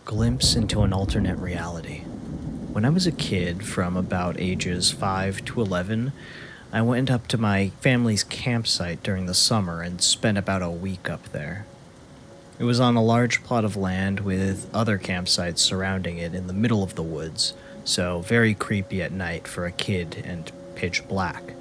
glimpse into an alternate reality. When I was a kid, from about ages 5 to 11, I went up to my family's campsite during the summer and spent about a week up there. It was on a large plot of land with other campsites surrounding it in the middle of the woods, so very creepy at night for a kid and pitch black.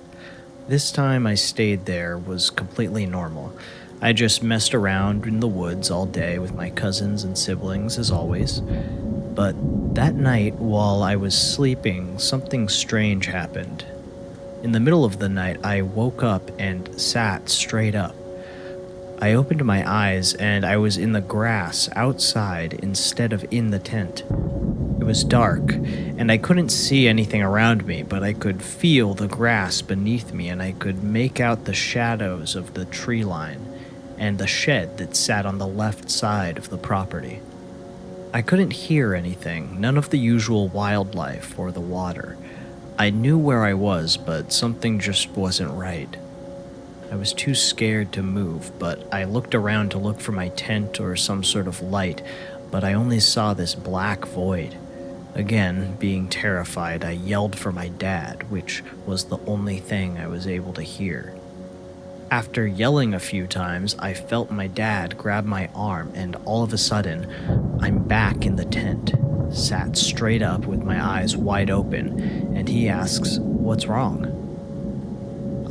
This time I stayed there was completely normal. I just messed around in the woods all day with my cousins and siblings as always. But that night, while I was sleeping, something strange happened. In the middle of the night, I woke up and sat straight up. I opened my eyes and I was in the grass outside instead of in the tent. It was dark, and I couldn't see anything around me, but I could feel the grass beneath me and I could make out the shadows of the tree line and the shed that sat on the left side of the property. I couldn't hear anything, none of the usual wildlife or the water. I knew where I was, but something just wasn't right. I was too scared to move, but I looked around to look for my tent or some sort of light, but I only saw this black void. Again, being terrified, I yelled for my dad, which was the only thing I was able to hear. After yelling a few times, I felt my dad grab my arm, and all of a sudden, I'm back in the tent, sat straight up with my eyes wide open, and he asks, "What's wrong?"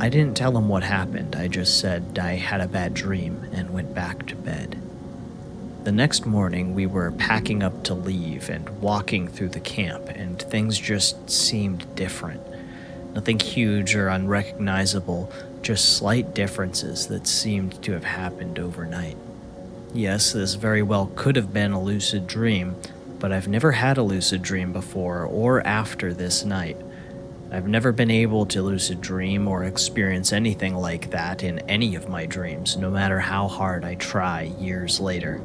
I didn't tell him what happened, I just said I had a bad dream and went back to bed. The next morning, we were packing up to leave and walking through the camp, and things just seemed different. Nothing huge or unrecognizable, just slight differences that seemed to have happened overnight. Yes, this very well could have been a lucid dream, but I've never had a lucid dream before or after this night. I've never been able to lucid dream or experience anything like that in any of my dreams, no matter how hard I try years later.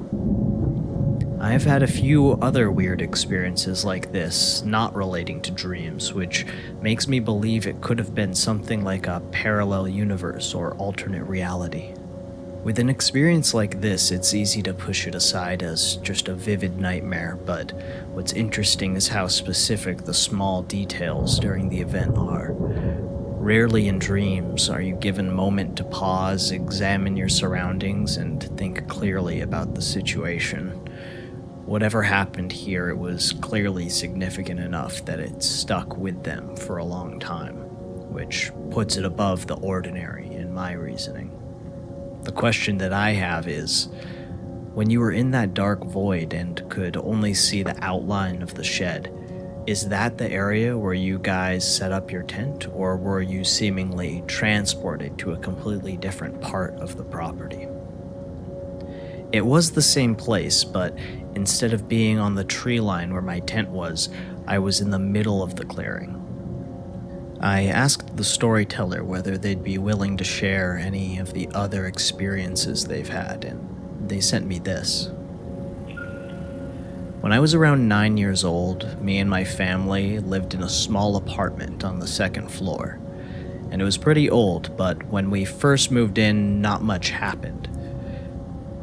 I've had a few other weird experiences like this, not relating to dreams, which makes me believe it could have been something like a parallel universe or alternate reality. With an experience like this, it's easy to push it aside as just a vivid nightmare, but what's interesting is how specific the small details during the event are. Rarely in dreams are you given a moment to pause, examine your surroundings, and think clearly about the situation. Whatever happened here, it was clearly significant enough that it stuck with them for a long time, which puts it above the ordinary in my reasoning. The question that I have is, when you were in that dark void and could only see the outline of the shed, is that the area where you guys set up your tent, or were you seemingly transported to a completely different part of the property? It was the same place, but instead of being on the tree line where my tent was, I was in the middle of the clearing. I asked the storyteller whether they'd be willing to share any of the other experiences they've had, and they sent me this. When I was around 9 years old, me and my family lived in a small apartment on the second floor, and it was pretty old, but when we first moved in, not much happened.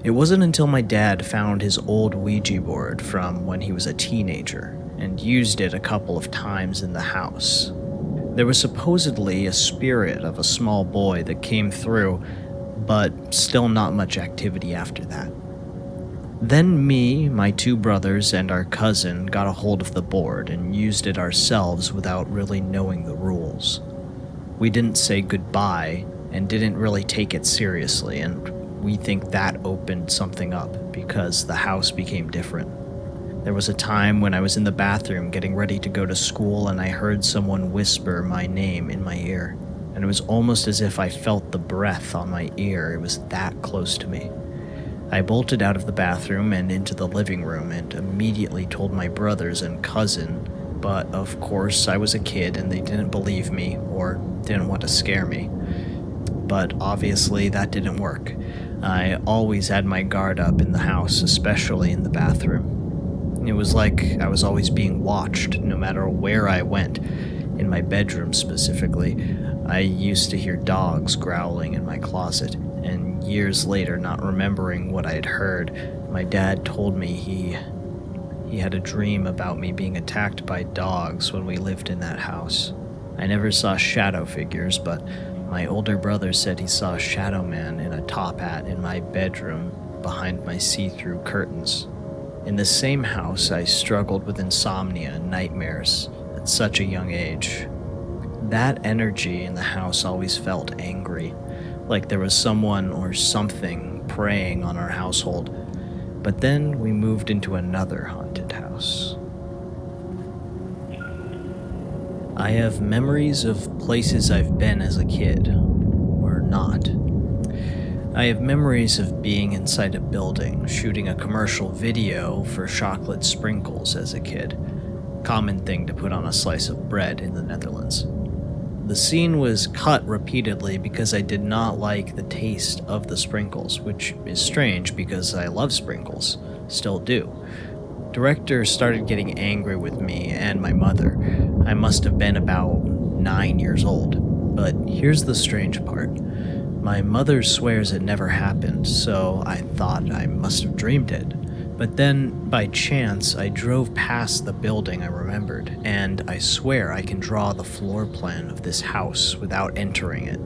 It wasn't until my dad found his old ouija board from when he was a teenager and used it a couple of times in the house. There was supposedly a spirit of a small boy that came through, but still not much activity after that. Then me, my two brothers, and our cousin got a hold of the board and used it ourselves without really knowing the rules. We didn't say goodbye and didn't really take it seriously, and we think that opened something up because the house became different. There was a time when I was in the bathroom getting ready to go to school and I heard someone whisper my name in my ear, and it was almost as if I felt the breath on my ear. It was that close to me. I bolted out of the bathroom and into the living room and immediately told my brothers and cousin, but of course I was a kid and they didn't believe me or didn't want to scare me. But obviously that didn't work. I always had my guard up in the house, especially in the bathroom. It was like I was always being watched, no matter where I went. In my bedroom specifically, I used to hear dogs growling in my closet, and years later, not remembering what I had heard, my dad told me He had a dream about me being attacked by dogs when we lived in that house. I never saw shadow figures, but my older brother said he saw a shadow man in a top hat in my bedroom behind my see-through curtains. In the same house, I struggled with insomnia and nightmares at such a young age. That energy in the house always felt angry, like there was someone or something preying on our household. But then we moved into another haunted house. I have memories of places I've been as a kid, or not. I have memories of being inside a building, shooting a commercial video for chocolate sprinkles as a kid. Common thing to put on a slice of bread in the Netherlands. The scene was cut repeatedly because I did not like the taste of the sprinkles, which is strange because I love sprinkles, still do. Director started getting angry with me and my mother. I must have been about 9 years old, but here's the strange part. My mother swears it never happened, so I thought I must have dreamed it. But then, by chance, I drove past the building I remembered, and I swear I can draw the floor plan of this house without entering it.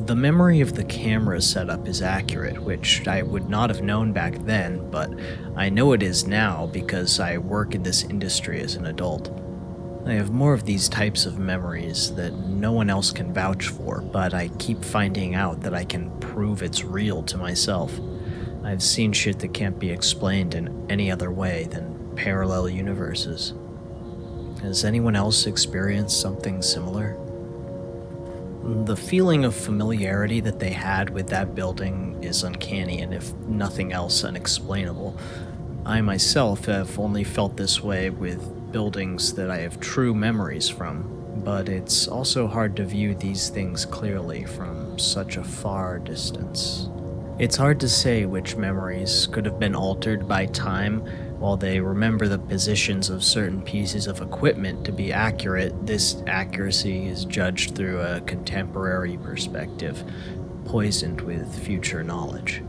The memory of the camera setup is accurate, which I would not have known back then, but I know it is now because I work in this industry as an adult. I have more of these types of memories that no one else can vouch for, but I keep finding out that I can prove it's real to myself. I've seen shit that can't be explained in any other way than parallel universes. Has anyone else experienced something similar? The feeling of familiarity that they had with that building is uncanny and, if nothing else, unexplainable. I myself have only felt this way with buildings that I have true memories from, but it's also hard to view these things clearly from such a far distance. It's hard to say which memories could have been altered by time. While they remember the positions of certain pieces of equipment to be accurate, this accuracy is judged through a contemporary perspective, poisoned with future knowledge.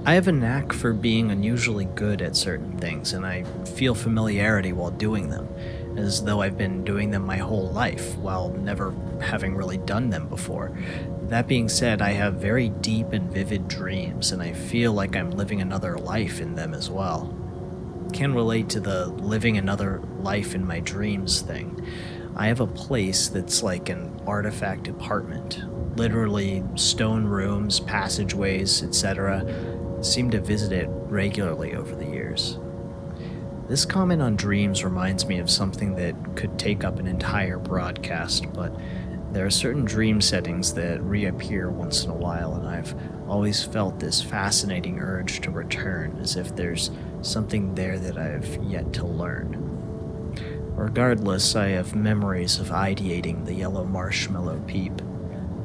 I have a knack for being unusually good at certain things, and I feel familiarity while doing them, as though I've been doing them my whole life, while never having really done them before. That being said, I have very deep and vivid dreams, and I feel like I'm living another life in them as well. Can relate to the living another life in my dreams thing. I have a place that's like an artifact apartment, literally stone rooms, passageways, etc. Seem to visit it regularly over the years. This comment on dreams reminds me of something that could take up an entire broadcast, but there are certain dream settings that reappear once in a while, and I've always felt this fascinating urge to return, as if there's something there that I've yet to learn. Regardless, I have memories of ideating the yellow marshmallow peep.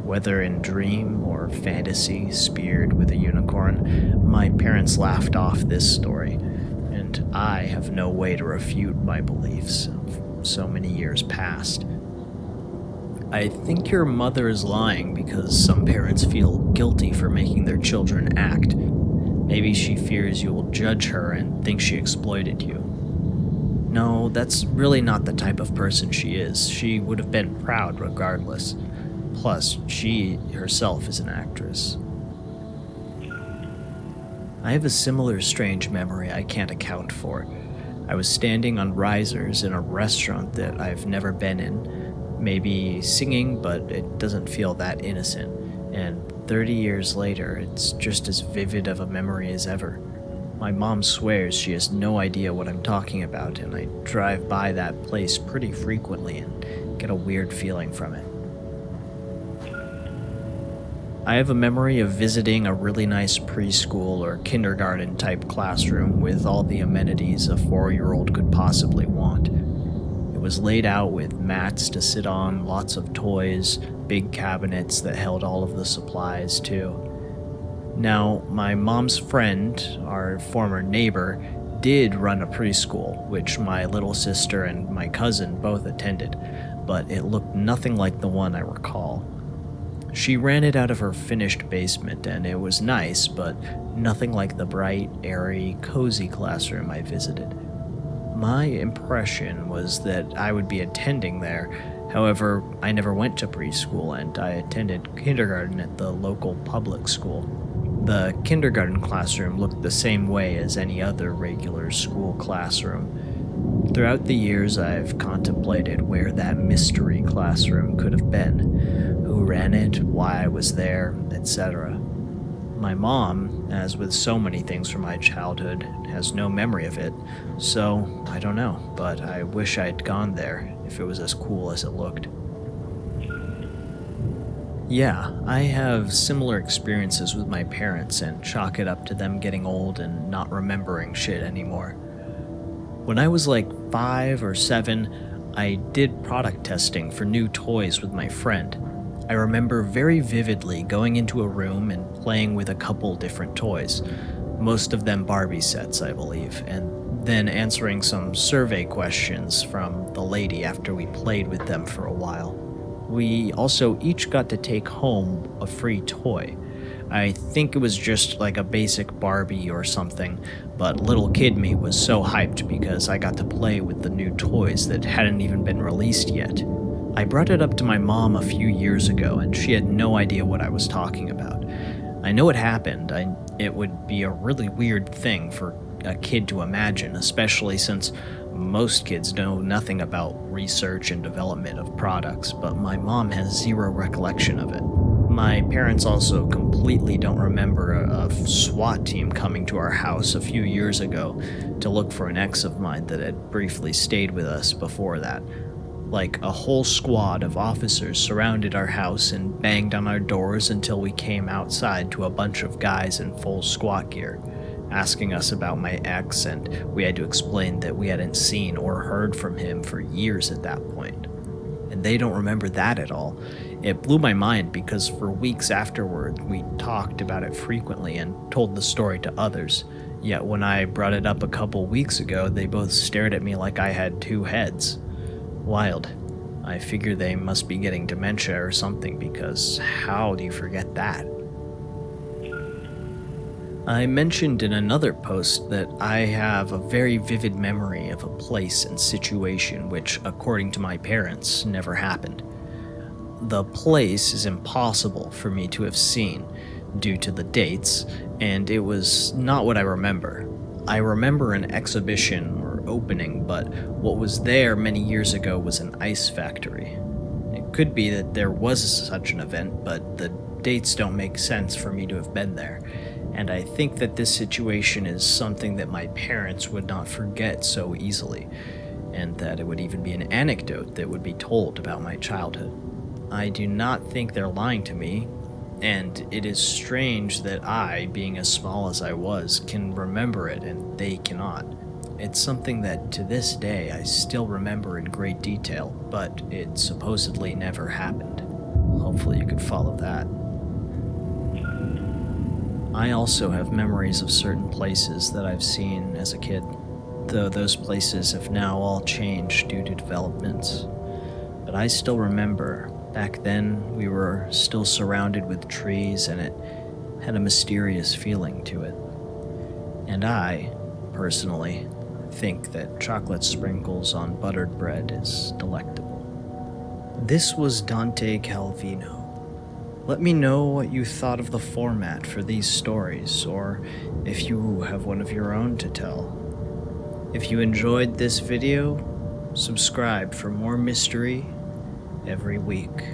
Whether in dream or fantasy speared with a unicorn, my parents laughed off this story, and I have no way to refute my beliefs of so many years past. I think your mother is lying because some parents feel guilty for making their children act. Maybe she fears you will judge her and think she exploited you. No, that's really not the type of person she is. She would have been proud regardless. Plus, she herself is an actress. I have a similar strange memory I can't account for. I was standing on risers in a restaurant that I've never been in, maybe singing, but it doesn't feel that innocent, and 30 years later, it's just as vivid of a memory as ever. My mom swears she has no idea what I'm talking about, and I drive by that place pretty frequently and get a weird feeling from it. I have a memory of visiting a really nice preschool or kindergarten type classroom with all the amenities a 4-year-old could possibly want. It was laid out with mats to sit on, lots of toys, big cabinets that held all of the supplies too. Now, my mom's friend, our former neighbor, did run a preschool, which my little sister and my cousin both attended, but it looked nothing like the one I recall. She ran it out of her finished basement, and it was nice, but nothing like the bright, airy, cozy classroom I visited. My impression was that I would be attending there. However, I never went to preschool and I attended kindergarten at the local public school. The kindergarten classroom looked the same way as any other regular school classroom. Throughout the years, I've contemplated where that mystery classroom could have been, who ran it, why I was there, etc. My mom, as with so many things from my childhood, has no memory of it, so I don't know, but I wish I'd gone there if it was as cool as it looked. Yeah, I have similar experiences with my parents and chalk it up to them getting old and not remembering shit anymore. When I was like 5 or 7, I did product testing for new toys with my friend. I remember very vividly going into a room and playing with a couple different toys, most of them Barbie sets, I believe, and then answering some survey questions from the lady after we played with them for a while. We also each got to take home a free toy. I think it was just like a basic Barbie or something, but little kid me was so hyped because I got to play with the new toys that hadn't even been released yet. I brought it up to my mom a few years ago, and she had no idea what I was talking about. I know it happened. It would be a really weird thing for a kid to imagine, especially since most kids know nothing about research and development of products, but my mom has zero recollection of it. My parents also completely don't remember a SWAT team coming to our house a few years ago to look for an ex of mine that had briefly stayed with us before that. Like a whole squad of officers surrounded our house and banged on our doors until we came outside to a bunch of guys in full SWAT gear, asking us about my ex, and we had to explain that we hadn't seen or heard from him for years at that point. And they don't remember that at all. It blew my mind because for weeks afterward, we talked about it frequently and told the story to others. Yet when I brought it up a couple weeks ago, they both stared at me like I had two heads. Wild. I figure they must be getting dementia or something, because how do you forget that? I mentioned in another post that I have a very vivid memory of a place and situation which, according to my parents, never happened. The place is impossible for me to have seen due to the dates, and it was not what I remember. I remember an exhibition or opening, but what was there many years ago was an ice factory. It could be that there was such an event, but the dates don't make sense for me to have been there, and I think that this situation is something that my parents would not forget so easily, and that it would even be an anecdote that would be told about my childhood. I do not think they're lying to me, and it is strange that I, being as small as I was, can remember it and they cannot. It's something that to this day I still remember in great detail, but it supposedly never happened. Hopefully you could follow that. I also have memories of certain places that I've seen as a kid, though those places have now all changed due to developments. But I still remember, back then we were still surrounded with trees and it had a mysterious feeling to it. And I, personally, think that chocolate sprinkles on buttered bread is delectable. This was Dante Calvino. Let me know what you thought of the format for these stories, or if you have one of your own to tell. If you enjoyed this video, subscribe for more mystery every week.